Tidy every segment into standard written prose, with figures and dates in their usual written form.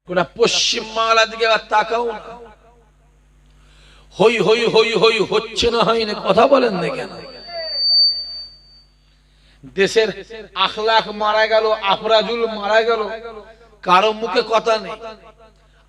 গোটা পশ্চিম বাংলার দিকে আবার তাকাও না, হই হই হই হই হচ্ছে না, হয় না, কথা বলেন না কেন? দেশের আখলাক মারা গেল, আফরাজুল মারা গেল, কারো মুখে কথা নেই।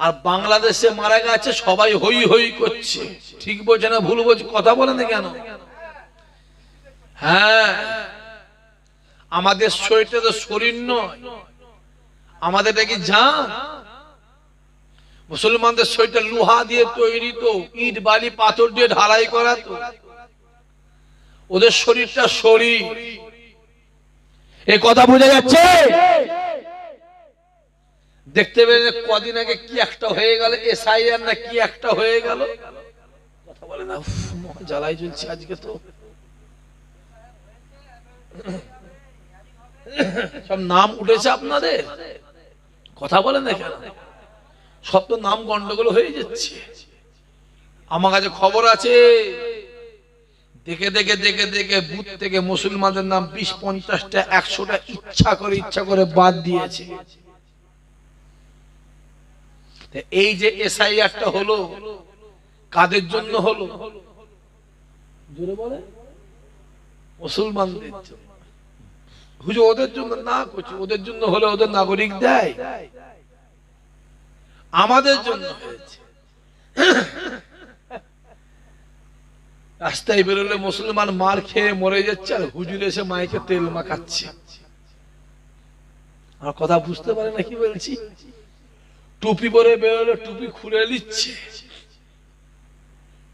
আর বাংলাদেশে মারা গেছে, সবাই হই হই করছে। ঠিক বলছে না ভুল বলছে? কথা বলেন না কেন? হ্যাঁ, আমাদের শরীরটা তো শরীর নয়, আমাদের কি জান? মুসলমানদের শরীরটা লোহা দিয়ে তৈরি, তো ইট বালি পাথর দিয়ে ঢালাই করা, তো ওদের শরীরটা শরীর। এই কথা বোঝা যাচ্ছে? দেখতে পেলেন কদিন আগে কি একটা হয়ে গেল, এসআইআর না কি একটা হয়ে গেল, কথা বলে না, জ্বালাই চলছে আজকে। তো সব নাম উঠেছে আপনাদের, কথা বলেন না কেন? সব তো নাম গন্ডগোল হয়ে যাচ্ছে। আমার কাছে খবর আছে, দেখে দেখে দেখে দেখে বুথ থেকে মুসলমানদের নাম 20-50টা 100টা ইচ্ছা করে বাদ দিয়েছে। এই যে এসআইআরটা হলো, কাদের জন্য হলো? জোরে বলে, মুসলমানদের জন্য। হুজুর ওদের জন্য না করছি, ওদের জন্য হলে ওদের নাগরিক দেয়, আমাদের জন্য হয়েছে। রাস্তায় বেরোলে মুসলমান মার খেয়ে মরে যাচ্ছে, আর হুজুর এসে মাইকে তেল মাখাচ্ছে। আমার কথা বুঝতে পারে না কি বলছি? টুপি পরে বেরোলে টুপি খুলে নিচ্ছে,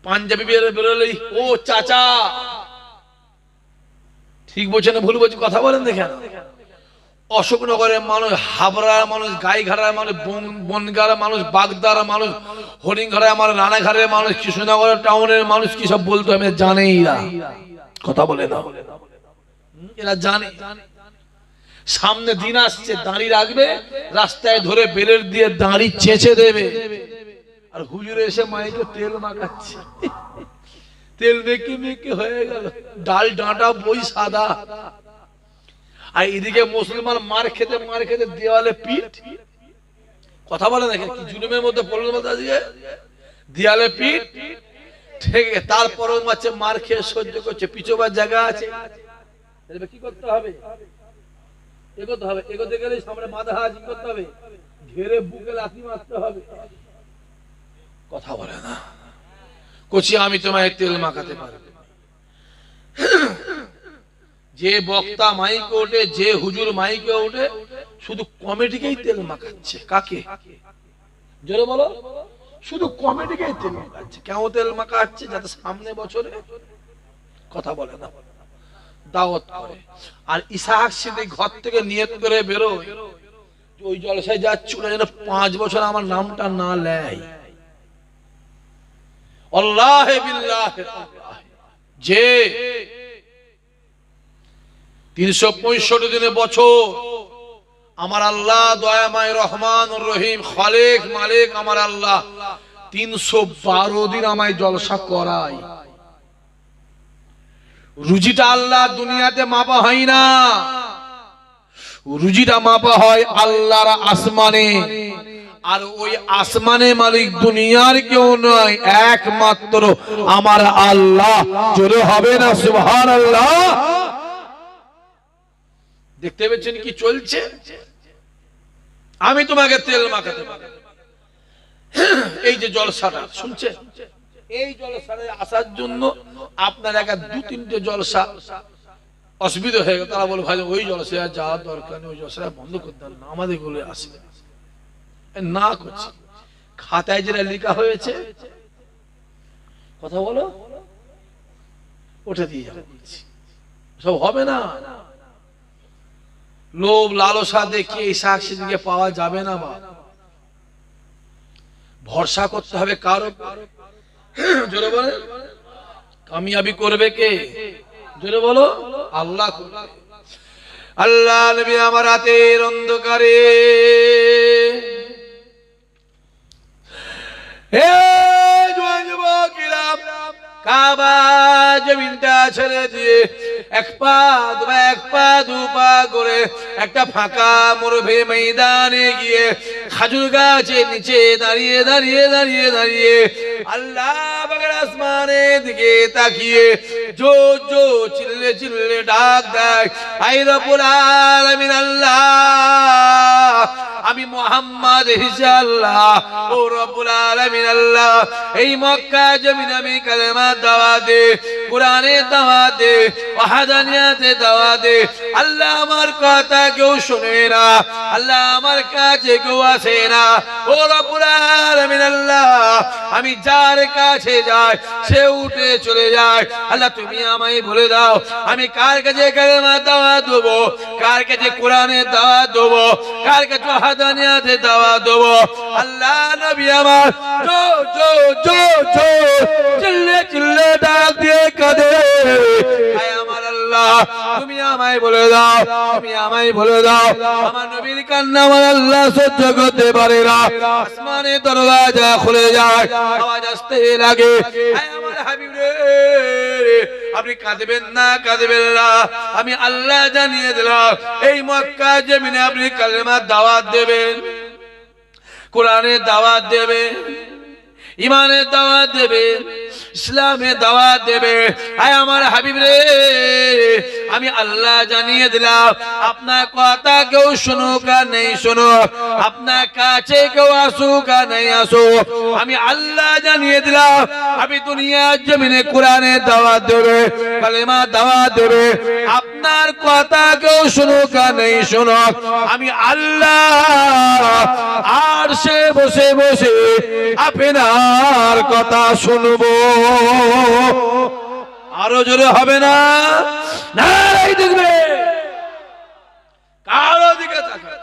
পাঞ্জাবি বেরোলেই ও চাচা। ঠিক বলছে না ভুল বলছি? কথা বলেন দেখেন। অশোকনগরের মানুষ, হাবড়ার মানুষ, গাইঘাটার মানুষ, বনগাঁর মানুষ, বাগদার মানুষ, হরিণঘাটার মানুষ, রানাঘাটের মানুষ, কৃষ্ণনগরের টাউনের মানুষ কি সব বলতো আমি জানেই না, কথা বলে না, এরা জানে। সামনে দিন আসছে, দাঁড়ি রাখবে, রাস্তায় ধরে বেলের দিয়ে দাঁড়ি চেঁচে দেবে, আর হুজুরে এসে মাইকে তেল মাখাচ্ছে। তেল মেখে মেখে হয়ে গেল, ডাল ডাঁটা বই সাদা। আর এদিকে মুসলমান মার খেতে দেওয়ালে পিঠ, কথা বলে দেখেন কি জুলুমের মধ্যে পড়লো আজকে, দেওয়ালে পিঠ। ঠিক, তারপরে মার খেয়ে সহ্য করছে, পিছোবার জায়গা আছে, কি করতে হবে? এগোতে হবে, এগোতে গেলে সামনে মাথা হাজি করতে হবে, ঘেরে বুকে লাথি মারতে হবে, কথা বলে না। কচি আমি তোমায় তেল মাখাতে পারবো। যে বক্তা মাইকে ওঠে, যে হুজুর মাইকে ওঠে, শুধু কমিটিকেই তেল মাখাচ্ছে। কাকে? জোরে বলো। শুধু কমিটিকেই তেল মাখাচ্ছে। কেন তেল মাখাচ্ছে? যাতে সামনে বছরে, কথা বলে না, দাওয়াত করে। আর ইসহাক সিদ্দিক ঘর থেকে নিয়ত করে বেরোয়, ওই জলসায় যাচ্ছে, ওরা যেন 5 বছর আমার নামটা না নেয়। আল্লাহে বিল্লাহে, যে 365 দিনে বছর আমার আল্লাহ দয়াময় রহমান রহিম খালেক মালিক আমার আল্লাহ 312 দিন আমায় জলসা করায়। রুজিটা আল্লাহ দুনিয়াতে মাপা হয় না, রুজিটা মাপা হয় আল্লাহর আসমানে। আর ওই আসমানে মালিক দুনিয়ার কেউ নয়, একমাত্র আমার আল্লাহ। জোরে হবে না সুবহানাল্লাহ? দেখতে পেয়েছেন কি চলছে? আমি তোমাকে তেল মাখাতে পারি। এই যে জলসাটা শুনছে, এই জলসায় আসার জন্য আপনার একা 2-3টে জলসা অসুবিধা হয়ে গেল। তারা বলে ভাই ওই জলসায় যাওয়ার দরকার নেই, ওই জলসায় বন্ধ করতে না, আমাদের গুলো আসবে না করছি। খাতায় যেটা লেখা হয়েছে, কথা বলো, ওটা দিয়ে যাবো, সব হবে না। লোভ লালসা দেখিয়ে এই সাক্ষীকে পাওয়া যাবে না। বা ভরসা করতে হবে কারো। জোরে বলে, কামিয়াবি করবে কে? জোরে বলো, আল্লাহ। আল্লাহ নবী আমার রাতের অন্ধকারে, হে যুবকেরা, কাবা জমিনটা ছেড়ে দিয়ে এক পা দু পা করে একটা ফাঁকা মরুভূমি ময়দানে গিয়ে খাজুর গাছের নিচে দাঁড়িয়ে দাঁড়িয়ে দাঁড়িয়ে দাঁড়িয়ে আল্লাহ পাকের আসমানের দিকে তাকিয়ে জোর জোর চিল্লে চিল্লে ডাক দেয়, আই রব্বুল আলামিন আল্লাহ, আমি মুহাম্মদ হিসা আল্লাহ, ও রব্বুল আলামিন আল্লাহ, এই মক্কা জমিনে আমি কালেমা দাওয়াত দে, কোরআনের দাওয়াত দে, ওয়াহদানিয়াতের দাওয়াত দে। আল্লাহ আমার কথা কেউ শোনে না, আল্লাহ আমার কাছে কেউ আসে না। ও রব্বুল আলামিন আল্লাহ, আমি যার কাছে যাই সে উঠে চলে যায়। আল্লাহ তুমি আমায় বলে দাও আমি কার কাছে কালেমার দাওয়াত দেব, কার কাছে কোরআনের দাওয়াত দেব, কার কাছে ওয়াহদানিয়াতের দাওয়াত দেব। আল্লাহ নবী আমার জো জো জো জো চিল্লে চিল্লে ডাক দিয়ে কাঁদে, আয় আমার আল্লাহ তুমি আমায় বলে দাও, তুমি আমায় বলে দাও। আমার নবীর কান্না আমার আল্লাহ সহ্য করতে পারে না, আসমানের দরওয়াজা খুলে যায়, আওয়াজ আসতে লাগে, আয় আমার হাবিব রে, আপনি কাঁদবেন না, কাঁদবেন না, আমি আল্লাহ জানিয়ে দিলাম এই মক্কা জমিনে আপনি কালেমার দাওয়াত দেবেন, কোরআনের দাওয়াত দেবেন, ইমানের দাওয়াত দেবে, ইসলামের দাওয়াত দেবে। আয় আমার হাবিব রে, আমি আল্লাহ জানিয়ে দিলাম আপনার কথা কেউ শুনুক আর নেই শুনুক, আপনার কাছে কেউ আসুক আর নেই আসুক, আমি আল্লাহ জানিয়ে দিলাম আমি দুনিয়ার জমিনে কোরআনের দাওয়াত দেবে, কালেমার দাওয়াত দেবে। আপনার কথা কেউ শুনুক আর নেই শুনুক, আমি আল্লাহ আর সে বসে বসে আপনার কথা শুনবো। আরো জোরে হবে না? নাই দেখবে কারো দিকে তাকাবে,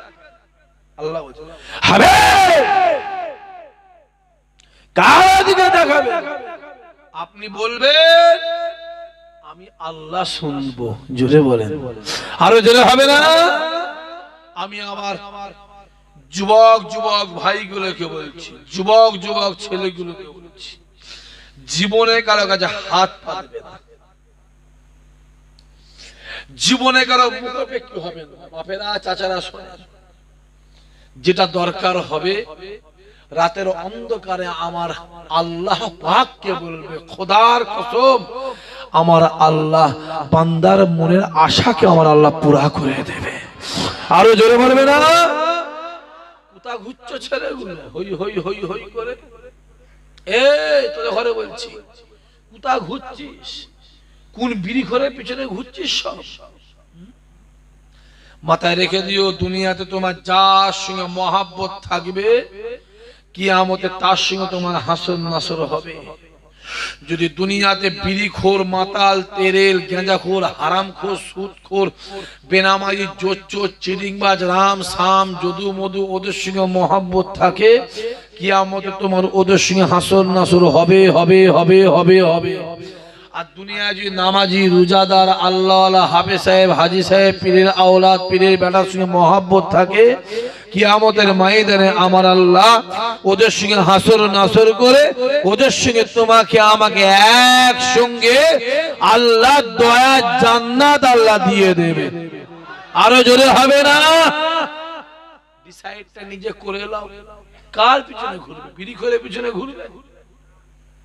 আল্লাহ হবে, কারো দিকে তাকাবে, আপনি বলবেন আমি আল্লাহ শুনবো। জোরে বলেন, আরো জোরে হবে না? আমি আমার যুবক যুবক ভাইগুলোকে বলছি, যুবক যুবক ছেলেগুলোকে বলছি, জীবনে কারো কাছে হাত পাতবে না, জীবনে কারো মুখাপেক্ষি হবে না। বাপেরা চাচারা শোনেন, যেটা দরকার হবে রাতের অন্ধকারে আমার আল্লাহ পাককে বলবে, খোদার কসম আমার আল্লাহ বান্দার মনের আশাকে আমার আল্লাহ পুরা করে দেবে। আরো জোরে বলবে না? কোথা ঘুরছো ছেলেগুলো হই হই হই হই করে? এই তোদের ঘরে বলছি, কোথা ঘুরছিস? কোন বিড়ি ঘরের পিছনে ঘুরছিস? সব মাথায় রেখে দিও, দুনিয়াতে তোমার যার সঙ্গে মহাব্বত থাকবে কিয়ামতে তার সঙ্গে তোমার হাসর নাসর হবে। যদি দুনিয়াতে বিড়িখোর, মাতাল, তেরেল, গেঁজাখোর, হারামখোর, সুদখোর, বেনামাজি, জোচ্চোর, চিটিংবাজ, রাম সাম, যদু মধু ওদের সঙ্গে মহাব্বত থাকে, কিয়ামতে তোমার ওদের সঙ্গে হাসর নাসর হবে হবে হবে হবে হবে। আর দুনিয়া যদি নামাজি, রোজাদার, আল্লাহওয়ালা, হাফেজ সাহেব, হাজি সাহেব, পীরের আওলাদ, পীরের বেটার সঙ্গে মহাব্বত থাকে, কিয়ামতের ময়দানে আমার আল্লাহ ওদের সঙ্গে হাসর নাসর করে ওদের সঙ্গে তোমাকে আমাকে একসঙ্গে আল্লাহ দয়া জান্নাত আল্লাহ দিয়ে দেবে। আরো জোরে হবে না? ডিসাইডটা নিজে করে নাও, কার পিছনে ঘুরবে? বিড়ি করে পিছনে ঘুরবে?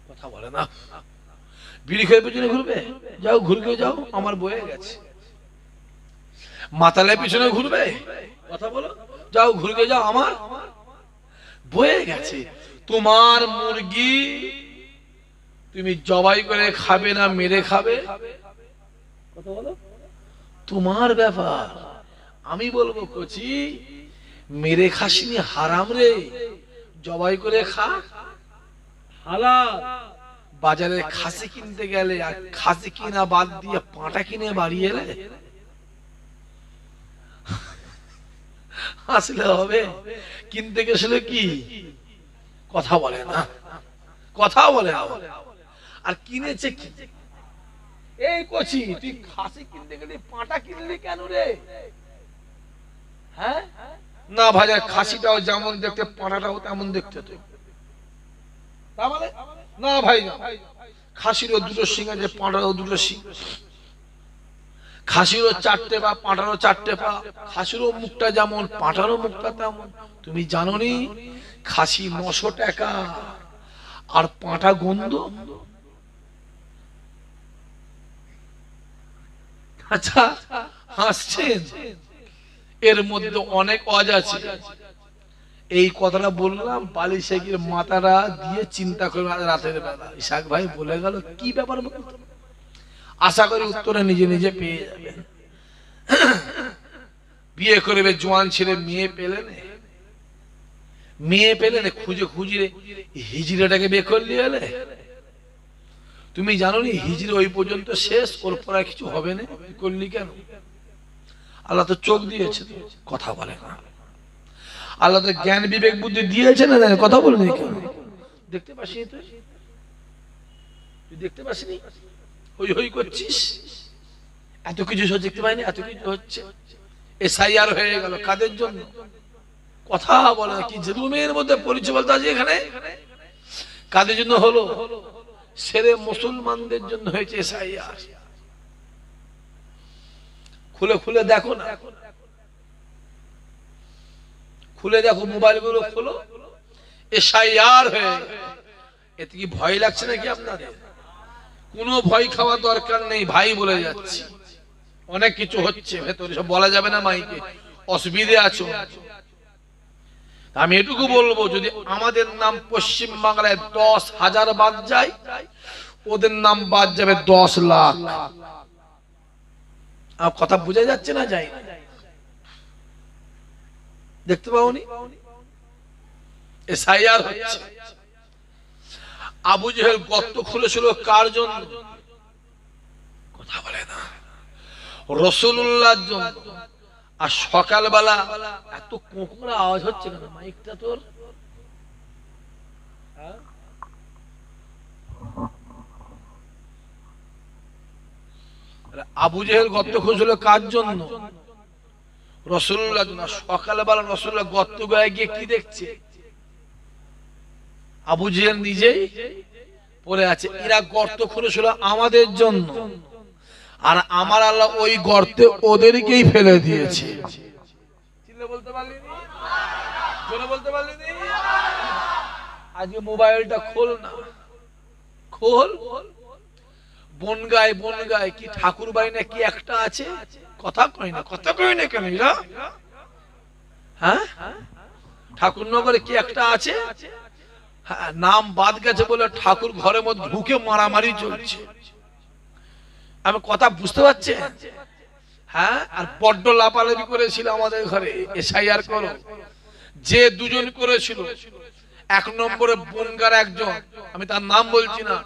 কথা বলে না, বিড়ি খেয়ে পিছনে ঘুরবে? যাও ঘুরবে, যাও, আমার বয়ে গেছে। মাতালের পিছনে ঘুরবে? কথা বলো, যাও ঘুরবে, যাও, আমার বয়ে গেছে। তোমার মুরগি তুমি জবাই করে খাবে না মেরে খাবে? কথা বলো, তোমার ব্যাপার। আমি বলবো কচি, মেরে খাসিনি হারাম রে, জবাই করে খা হালাল। বাজারে খাসি কিনতে গেলে আর খাসি কিনা বাদ দিয়ে পাঁটা কিনে বাড়ি এলে আসলে হবে? কিনতে গেছিল কি? কথা বলে না, কথা বলে না। আর কিনেছে কি? এই কচি, তুই খাসি কিনতে গেলি পাঁটা কিনলি কেন রে? হ্যাঁ না ভাজা, খাসিটাও যেমন দেখতে পাঁটাটাও তেমন দেখতে। তুই না ভাই, খাসিরও দুটো শিং আছে, পাঁটারও দুটো শিং। খাসিরও 4টে পা, পাঁঠারও 4টে পা। খাসিরও মুখটা যেমন, পাঁঠারও মুখটা তেমন। তুমি জানো নি খাসি 900 টাকা আর পাঁঠা গন্ধ? আচ্ছা হাসছেন, এর মধ্যে অনেক অজ আছে। এই কথাটা বললাম বালিশে গিয়ে মাথাটা দিয়ে চিন্তা করে রাতের বেলা ইসাক ভাই বলে গেল কি ব্যাপার। আশা করি উত্তরে নিজে নিজে পেয়ে যাবেন। বিয়ে করবে জোয়ান ছেলে, মেয়ে পেলেন, মেয়ে পেলেন খুঁজে খুঁজে হিজড়াটাকে বিয়ে করলি এলে। তুমি জানো নি হিজড়ি ওই পর্যন্ত শেষ, ওর পর আর কিছু হবে না। করলি কেন? আল্লাহ তো চোখ দিয়েছে, কথা বলে না। আল্লাহ তো জ্ঞান বিবেক বুদ্ধি দিয়েছে না, কথা বলেনি কেন? দেখতে পাসনি তুই? দেখতে পাসনি? হই হই করছিস, এত কিছু দেখতে পাইনি, এত কিছু হচ্ছে। এসআইআর হয়ে গেল কাদের জন্য? কথা বলে কি রুমের মধ্যে পরিচয় বলতে আছে এখানে? কাদের জন্য হলো? সেরে মুসলমানদের জন্য হয়েছে এসআইআর। খুলে খুলে দেখো না, খুলে দেখো মোবাইল গুলো খোলো, এসআইআর হয়ে। এতে কি ভয় লাগছে নাকি আপনাদের? কোনো ভয় খাওয়া দরকার নেই ভাই, বলে যাচ্ছি অনেক কিছু হচ্ছে ভেতরে, সব বলা যাবে না মাইকে, অসুবিধে আছো। আমি এটুকু বলবো, যদি আমাদের নাম পশ্চিম বাংলায় 10,000 বাদ যায়, ওদের নাম বাদ যাবে 10 লাখ। কথা বোঝা যাচ্ছে না? যাই দেখতে পাওনি? এসআইআর হচ্ছে। আবু জেহেল গর্ত খুলেছিল কার জন্য? কথা বলে না, রাসূলুল্লাহর জন্য। আর সকালবেলা এত কোকড়া আওয়াজ হচ্ছে কেন? মাইকটা তোর আবু জেহেল গর্ত খুঁজছিল কার জন্য? রাসূলুল্লাহর জন্য। সকালবেলা রাসূলুল্লাহ গর্ত গায়ে গিয়ে কি দেখছে? আবু জেহেল নিজেই পড়ে আছে। এরা গর্ত খুঁড়েছিল আমাদের জন্য, আর আমার আল্লাহ ওই গর্তে ওদেরকেই ফেলে দিয়েছে। বলতে পারলি? জোরে বলতে পারলি? আজকে মোবাইলটা খোল না, খোল। বনগায় বনগায় কি ঠাকুর বাড়ি না কি একটা আছে, কথা কয় না, কথা কয় না কেন এরা? হ্যাঁ, ঠাকুরনগরে কি একটা আছে, নাম বাদ গেছে বলে ঠাকুর ঘরের মধ্যে ঢুকে মারামারি চলছে। আমি কথা বুঝতে পারছি? হ্যাঁ, আর বড্ড লাপালাপি করেছিল আমাদের ঘরে এসআইআর করো। যে দুজন করেছিল, 1 নম্বরে বনগার একজন, আমি তার নাম বলছি না,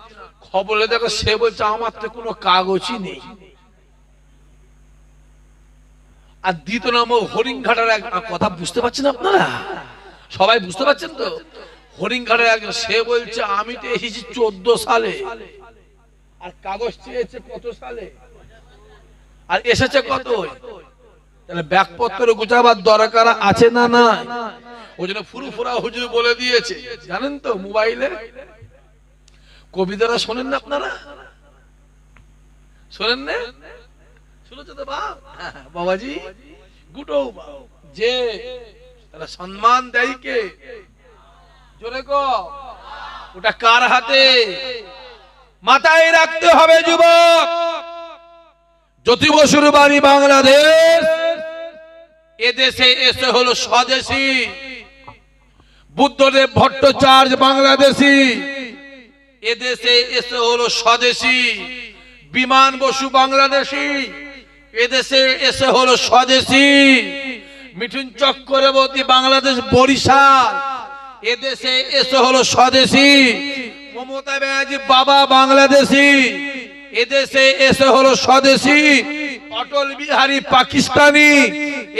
খবরে দেখো সে বলছে আমার তো কোনো কাগজই নেই। আর 2 নম্বর হরিণঘাটার এক, কথা বুঝতে পারছেন আপনারা? সবাই বুঝতে পারছেন তো? হরিণঘাটার একজন, সে বলছে আমি তো এসেছি 14 সালে, আর কাগজ চেয়েছে কত সালে, আর এসেছে কত? তাহলে ব্যাগপত্র গোছাবার দরকার আছে না? না। ওই জন্য ফুরুফুরা হুজুর বলে দিয়েছে, জানেন তো? মোবাইলে কবিতারা শোনেন না আপনারা? শোনেন না? শুনেছো তো বাবাজি? গুটো যে তারা সম্মান দেয় কে? জোরে কো, ওটা কার হাতে? মাথায় রাখতে হবে যুবক। জ্যোতি বসুর বাড়ি বাংলাদেশ, এদেশে এসে হলো স্বদেশী। বুদ্ধদেব ভট্টাচার্য বাংলাদেশী, এদেশে এসে হলো স্বদেশী। বিমান বসু বাংলাদেশী, এদেশে এসে হলো স্বদেশী। মিঠুন চক্রবর্তী বাংলাদেশ বরিশাল, এদেশে এসে হলো স্বদেশী। মমতা ব্যানার্জি বাবা বাংলাদেশী, এদেশে এসে হলো স্বদেশী। অটল বিহারী পাকিস্তানি,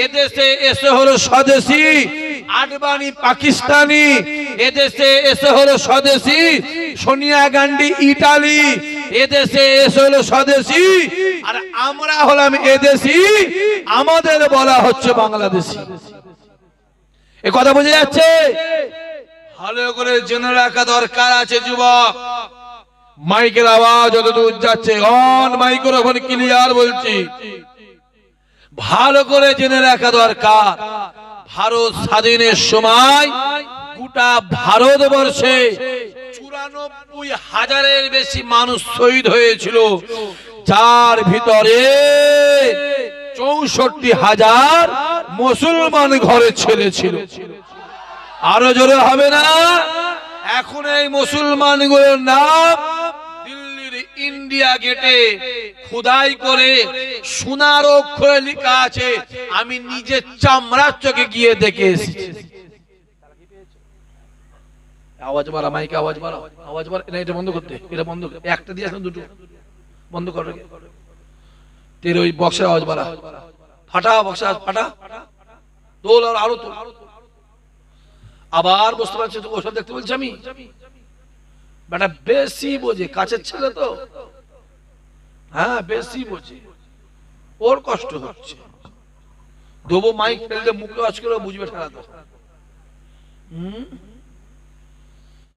এদেশে এসে হলো স্বদেশী। আডবাণী পাকিস্তানি, এদেশে এসে হলো স্বদেশী। সোনিয়া গান্ধী ইটালি, এদেশে এসে হলো স্বদেশী। আর আমরা হলাম এদেশী, আমাদের বলা হচ্ছে বাংলাদেশী। এ কথা বোঝা যাচ্ছে? ভালো করে জেনে রাখা দরকার আছে যুবক। মাইকের আওয়াজ যত দূর যাচ্ছে, অন মাইক্রোফোন ক্লিয়ার বলছি, ভালো করে জেনে রাখা দরকার। ভারত স্বাধীনের সময় গোটা ভারতবর্ষে 94,000-এর বেশি মানুষ শহীদ হয়েছিল, যার ভিতরে 64,000 মুসলমান ঘরে ছেলে ছিল। আরো জোরে হবে না? এখন এই মুসলমানগুলোর নাম দিল্লির ইন্ডিয়া গেটে খোদাই করে সোনার অক্ষরে লেখা আছে। আমি নিজে চামড়ার চোখে গিয়ে দেখে এসেছি। আওয়াজ বাড়া, মাইকে আওয়াজ বাড়া, আওয়াজ বাড়া। এটা বন্ধ করতে, এটা বন্ধ করতে, একটা দিয়ে আসলে দুটো বন্ধ করো। তের ওই বক্সের আওয়াজ বাড়া, ফাটা বক্সের আওয়াজ ফাটা, তোল আর আরো তোল। আবার বুঝতে পারছি তো ওসব দেখতে বলছি আমি। বেটা বেশি বোঝে, কাছের ছেলে তো, হ্যাঁ বেশি বোঝে, ওর কষ্ট হচ্ছে। দেবো মাইক ফেললে মুখে আজ করে বুঝবে ঠেলা তো।